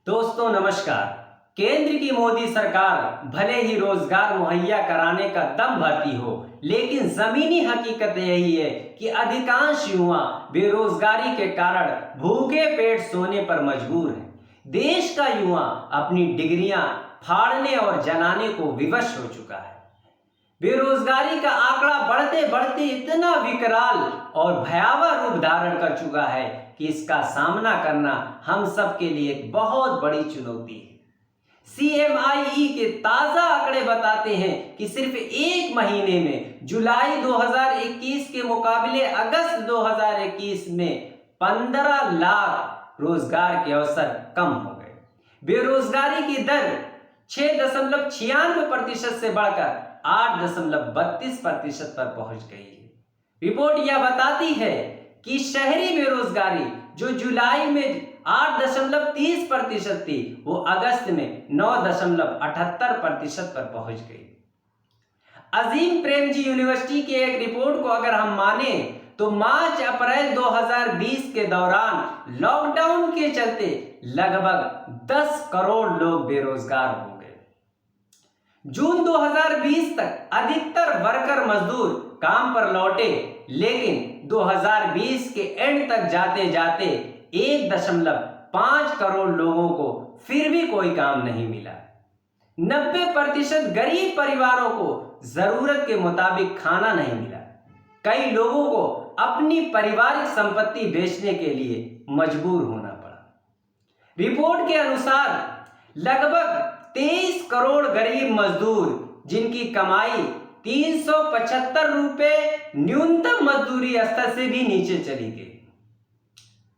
दोस्तों नमस्कार। केंद्र की मोदी सरकार भले ही रोजगार मुहैया कराने का दम भरती हो, लेकिन जमीनी हकीकत यही है कि अधिकांश युवा बेरोजगारी के कारण भूखे पेट सोने पर मजबूर हैं। देश का युवा अपनी डिग्रियां फाड़ने और जलाने को विवश हो चुका है। बेरोजगारी का आंकड़ा बढ़ते बढ़ते इतना विकराल और भयावह रूप धारण कर चुका है कि इसका सामना करना हम सब के लिए एक बहुत बड़ी चुनौती है। CMIE के ताजा आंकड़े बताते हैं कि सिर्फ एक महीने में जुलाई 2021 के मुकाबले अगस्त 2021 में 15 लाख रोजगार के अवसर कम हो गए। बेरोजगारी की दर 6.96% से बढ़कर 8.32% पर पहुंच गई है। रिपोर्ट यह बताती है कि शहरी बेरोजगारी जो जुलाई में 8.30% थी, वो अगस्त में 9.78% पर पहुंच गई। अजीम प्रेमजी यूनिवर्सिटी की एक रिपोर्ट को अगर हम माने तो मार्च अप्रैल 2020 के दौरान लॉकडाउन के चलते लगभग 10 करोड़ लोग बेरोजगार हो गए। जून 2020 तक अधिकतर वर्कर मजदूर काम पर लौटे, लेकिन 2020 के एंड तक जाते जाते 1.5 करोड़ लोगों को फिर भी कोई काम नहीं मिला। 90% गरीब परिवारों को जरूरत के मुताबिक खाना नहीं मिला। कई लोगों को अपनी पारिवारिक संपत्ति बेचने के लिए मजबूर होना पड़ा। रिपोर्ट के अनुसार लगभग 23 करोड़ गरीब मजदूर जिनकी कमाई 375 रुपए न्यूनतम मजदूरी स्तर से भी नीचे चली गई।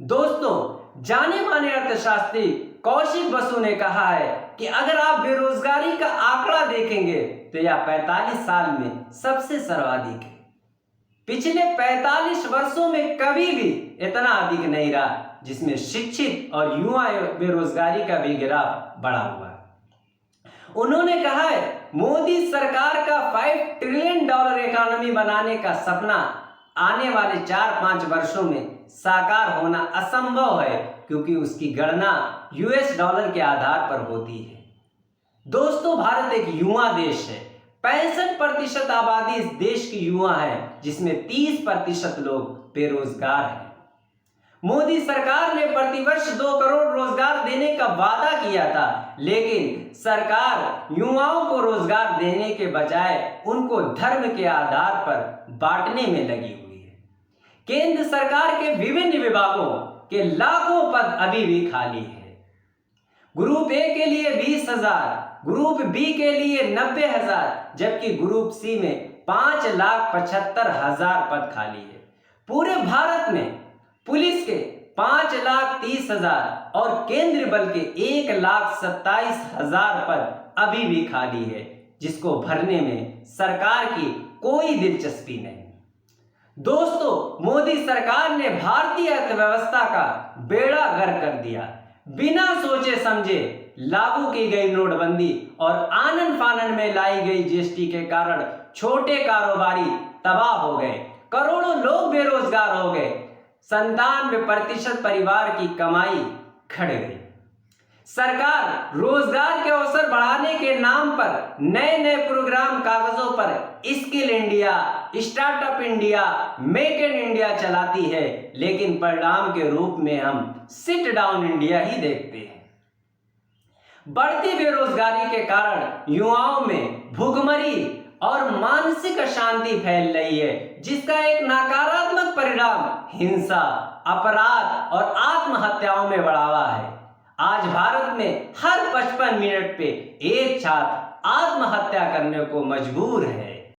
दोस्तों, जाने माने अर्थशास्त्री कौशिक बसु ने कहा है कि अगर आप बेरोजगारी का आंकड़ा देखेंगे तो यह 45 साल में सबसे सर्वाधिक है। पिछले 45 वर्षों में कभी भी इतना अधिक नहीं रहा जिसमें शिक्षित और युवा बेरोजगारी का भी ग्राफ बढ़ा हुआ है। उन्होंने कहा है मोदी सरकार का $5 ट्रिलियन इकोनॉमी बनाने का सपना आने वाले 4-5 वर्षों में साकार होना असंभव है, क्योंकि उसकी गणना US डॉलर के आधार पर होती है। दोस्तों, भारत एक युवा देश है। 65% आबादी इस देश की युवा है, जिसमें 30% लोग बेरोजगार हैं। मोदी सरकार ने प्रतिवर्ष 2 करोड़ रोजगार देने का वादा किया था, लेकिन सरकार युवाओं को रोजगार देने के बजाय उनको धर्म के आधार पर बांटने में लगी हुई है। केंद्र सरकार के विभिन्न विभागों के लाखों पद अभी भी खाली है। ग्रुप ए के लिए 20,000, ग्रुप बी के लिए 90,000, जबकि ग्रुप सी में 5,75,000 पद खाली है। पूरे भारत में पुलिस के 5,30,000 और केंद्रीय बल के 1,27,000 पद अभी भी खाली है, जिसको भरने में सरकार की कोई दिलचस्पी नहीं। दोस्तों, मोदी सरकार ने भारतीय अर्थव्यवस्था का बेड़ा गर्क कर दिया। बिना सोचे समझे लागू की गई नोटबंदी और आनन फानन में लाई गई GST के कारण छोटे कारोबारी तबाह हो गए, करोड़ों लोग बेरोजगार हो गए, 97% परिवार की कमाई घट गई। सरकार रोजगार के अवसर बढ़ाने के नाम पर नए नए प्रोग्राम कागजों पर skill India, startup India, make in India चलाती है, लेकिन परिणाम के रूप में हम सिट डाउन इंडिया ही देखते हैं। बढ़ती बेरोजगारी के कारण युवाओं में भुखमरी और मानसिक अशांति फैल रही है, जिसका एक नकारात्मक परिणाम हिंसा, अपराध और आत्महत्याओं में बढ़ावा है। आज भारत में हर 55 मिनट पे एक छात्र आत्महत्या करने को मजबूर है।